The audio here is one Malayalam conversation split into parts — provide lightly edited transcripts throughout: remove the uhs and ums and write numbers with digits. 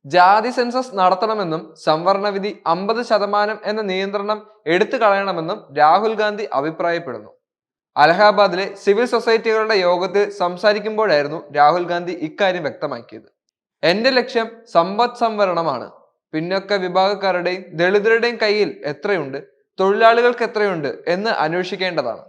ജാതി സെൻസസ് നടത്തണമെന്നും സംവരണ വിധി 50% എന്ന നിയന്ത്രണം എടുത്തു കളയണമെന്നും രാഹുൽ ഗാന്ധി അഭിപ്രായപ്പെടുന്നു. അലഹാബാദിലെ സിവിൽ സൊസൈറ്റികളുടെ യോഗത്തിൽ സംസാരിക്കുമ്പോഴായിരുന്നു രാഹുൽ ഗാന്ധി ഇക്കാര്യം വ്യക്തമാക്കിയത്. എന്റെ ലക്ഷ്യം സമ്പദ് സംവരണമാണ്. പിന്നോക്ക വിഭാഗക്കാരുടെയും ദളിതരുടെയും കയ്യിൽ എത്രയുണ്ട്, തൊഴിലാളികൾക്ക് എത്രയുണ്ട് എന്ന് അന്വേഷിക്കേണ്ടതാണ്.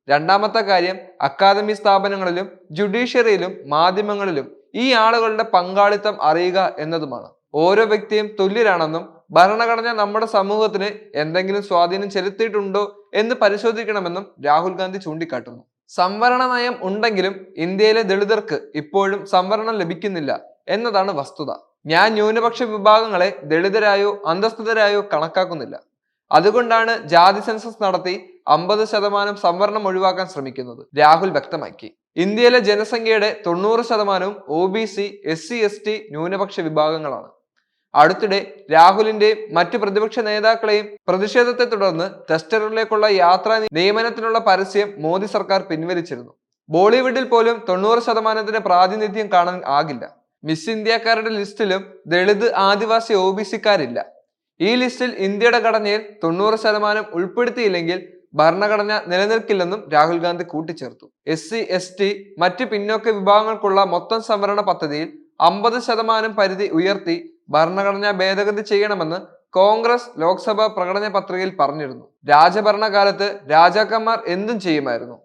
രണ്ടാമത്തെ കാര്യം, അക്കാദമി സ്ഥാപനങ്ങളിലും ജുഡീഷ്യറിയിലും മാധ്യമങ്ങളിലും ഈ ആളുകളുടെ പങ്കാളിത്തം അറിയുക എന്നതുമാണ്. ഓരോ വ്യക്തിയും തുല്യരാണെന്നും ഭരണഘടന നമ്മുടെ സമൂഹത്തിന് എന്തെങ്കിലും സ്വാധീനം ചെലുത്തിയിട്ടുണ്ടോ എന്ന് പരിശോധിക്കണമെന്നും രാഹുൽ ഗാന്ധി ചൂണ്ടിക്കാട്ടുന്നു. സംവരണ നയം ഉണ്ടെങ്കിലും ഇന്ത്യയിലെ ദളിതർക്ക് ഇപ്പോഴും സംവരണം ലഭിക്കുന്നില്ല എന്നതാണ് വസ്തുത. ഞാൻ ന്യൂനപക്ഷ വിഭാഗങ്ങളെ ദളിതരായോ അന്തസ്ഥിതരായോ കണക്കാക്കുന്നില്ല. അതുകൊണ്ടാണ് ജാതി സെൻസസ് നടത്തി 50% സംവരണം ഒഴിവാക്കാൻ ശ്രമിക്കുന്നത്, രാഹുൽ വ്യക്തമാക്കി. ഇന്ത്യയിലെ ജനസംഖ്യയുടെ 90%വും OBC, SC, ST ന്യൂനപക്ഷ വിഭാഗങ്ങളാണ്. അടുത്തിടെ രാഹുലിന്റെയും മറ്റു പ്രതിപക്ഷ നേതാക്കളെയും പ്രതിഷേധത്തെ തുടർന്ന് ടെസ്റ്ററിലേക്കുള്ള യാത്രാ നിയമനത്തിനുള്ള പരസ്യം മോദി സർക്കാർ പിൻവലിച്ചിരുന്നു. ബോളിവുഡിൽ പോലും 90%ത്തിന്റെ പ്രാതിനിധ്യം കാണാൻ ആകില്ല. മിസ് ഇന്ത്യക്കാരുടെ ലിസ്റ്റിലും ദളിത്, ആദിവാസി, OBCക്കാരില്ല. ഈ ലിസ്റ്റിൽ ഇന്ത്യയുടെ ഘടനയിൽ 90% ഉൾപ്പെടുത്തിയില്ലെങ്കിൽ ഭരണഘടന നിലനിൽക്കില്ലെന്നും രാഹുൽ ഗാന്ധി കൂട്ടിച്ചേർത്തു. SC, ST മറ്റ് പിന്നോക്ക വിഭാഗങ്ങൾക്കുള്ള മൊത്തം സംവരണ പദ്ധതിയിൽ 50% പരിധി ഉയർത്തി ഭരണഘടനാ ഭേദഗതി ചെയ്യണമെന്ന് കോൺഗ്രസ് ലോക്സഭാ പ്രകടന പത്രികയിൽ പറഞ്ഞിരുന്നു. രാജഭരണകാലത്ത് രാജാക്കന്മാർ എന്തും ചെയ്യുമായിരുന്നു.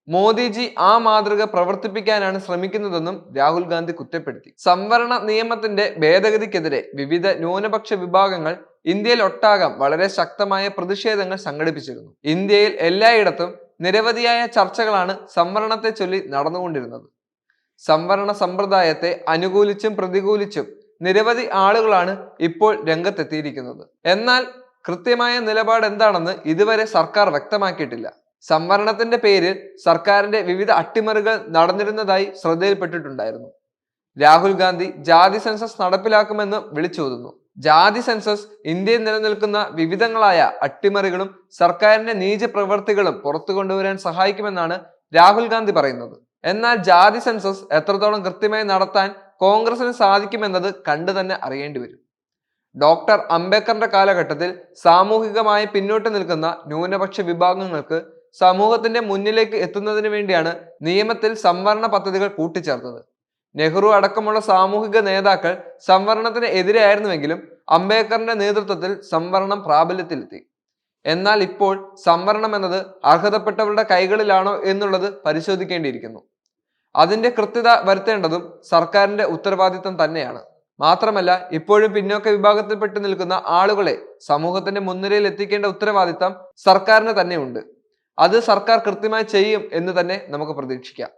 മോദിജി ആ മാതൃക പ്രവർത്തിപ്പിക്കാനാണ് ശ്രമിക്കുന്നതെന്നും രാഹുൽ ഗാന്ധി കുറ്റപ്പെടുത്തി. സംവരണ നിയമത്തിന്റെ ഭേദഗതിക്കെതിരെ വിവിധ ന്യൂനപക്ഷ വിഭാഗങ്ങൾ ഇന്ത്യയിൽ ഒട്ടാകം വളരെ ശക്തമായ പ്രതിഷേധങ്ങൾ സംഘടിപ്പിച്ചിരുന്നു. ഇന്ത്യയിൽ എല്ലായിടത്തും നിരവധിയായ ചർച്ചകളാണ് സംവരണത്തെ ചൊല്ലി നടന്നുകൊണ്ടിരുന്നത്. സംവരണ സമ്പ്രദായത്തെ അനുകൂലിച്ചും പ്രതികൂലിച്ചും നിരവധി ആളുകളാണ് ഇപ്പോൾ രംഗത്തെത്തിയിരിക്കുന്നത്. എന്നാൽ കൃത്യമായ നിലപാട് എന്താണെന്ന് ഇതുവരെ സർക്കാർ വ്യക്തമാക്കിയിട്ടില്ല. സംവരണത്തിന്റെ പേരിൽ സർക്കാരിന്റെ വിവിധ അട്ടിമറികൾ നടന്നിരുന്നതായി ശ്രദ്ധയിൽപ്പെട്ടിട്ടുണ്ടായിരുന്നു. രാഹുൽ ഗാന്ധി ജാതി സെൻസസ് നടപ്പിലാക്കുമെന്ന് വിളിച്ചോതുന്നു. ജാതി സെൻസസ് ഇന്ത്യയിൽ നിലനിൽക്കുന്ന വിവിധങ്ങളായ അട്ടിമറികളും സർക്കാരിന്റെ നീച പ്രവൃത്തികളും പുറത്തു കൊണ്ടുവരാൻ സഹായിക്കുമെന്നാണ് രാഹുൽ ഗാന്ധി പറയുന്നത്. എന്നാൽ ജാതി സെൻസസ് എത്രത്തോളം കൃത്യമായി നടത്താൻ കോൺഗ്രസിന് സാധിക്കുമെന്നത് കണ്ടു തന്നെ അറിയേണ്ടി വരും. ഡോക്ടർ അംബേദ്കറിന്റെ കാലഘട്ടത്തിൽ സാമൂഹികമായി പിന്നോട്ട് നിൽക്കുന്ന ന്യൂനപക്ഷ വിഭാഗങ്ങൾക്ക് സമൂഹത്തിന്റെ മുന്നിലേക്ക് എത്തുന്നതിന് വേണ്ടിയാണ് നിയമത്തിൽ സംവരണ പദ്ധതികൾ കൂട്ടിച്ചേർത്തത്. നെഹ്റു അടക്കമുള്ള സാമൂഹിക നേതാക്കൾ സംവരണത്തിന് എതിരായിരുന്നുവെങ്കിലും അംബേദ്കറിന്റെ നേതൃത്വത്തിൽ സംവരണം പ്രാബല്യത്തിലെത്തി. എന്നാൽ ഇപ്പോൾ സംവരണം എന്നത് അർഹതപ്പെട്ടവരുടെ കൈകളിലാണോ എന്നുള്ളത് പരിശോധിക്കേണ്ടിയിരിക്കുന്നു. അതിന്റെ കൃത്യത വരുത്തേണ്ടതും സർക്കാരിന്റെ ഉത്തരവാദിത്തം തന്നെയാണ്. മാത്രമല്ല, ഇപ്പോഴും പിന്നോക്ക വിഭാഗത്തിൽപ്പെട്ടു നിൽക്കുന്ന ആളുകളെ സമൂഹത്തിന്റെ മുൻനിരയിൽ എത്തിക്കേണ്ട ഉത്തരവാദിത്തം സർക്കാരിന് തന്നെയുണ്ട്. അത് സർക്കാർ കൃത്യമായി ചെയ്യും എന്ന് തന്നെ നമുക്ക് പ്രതീക്ഷിക്കാം.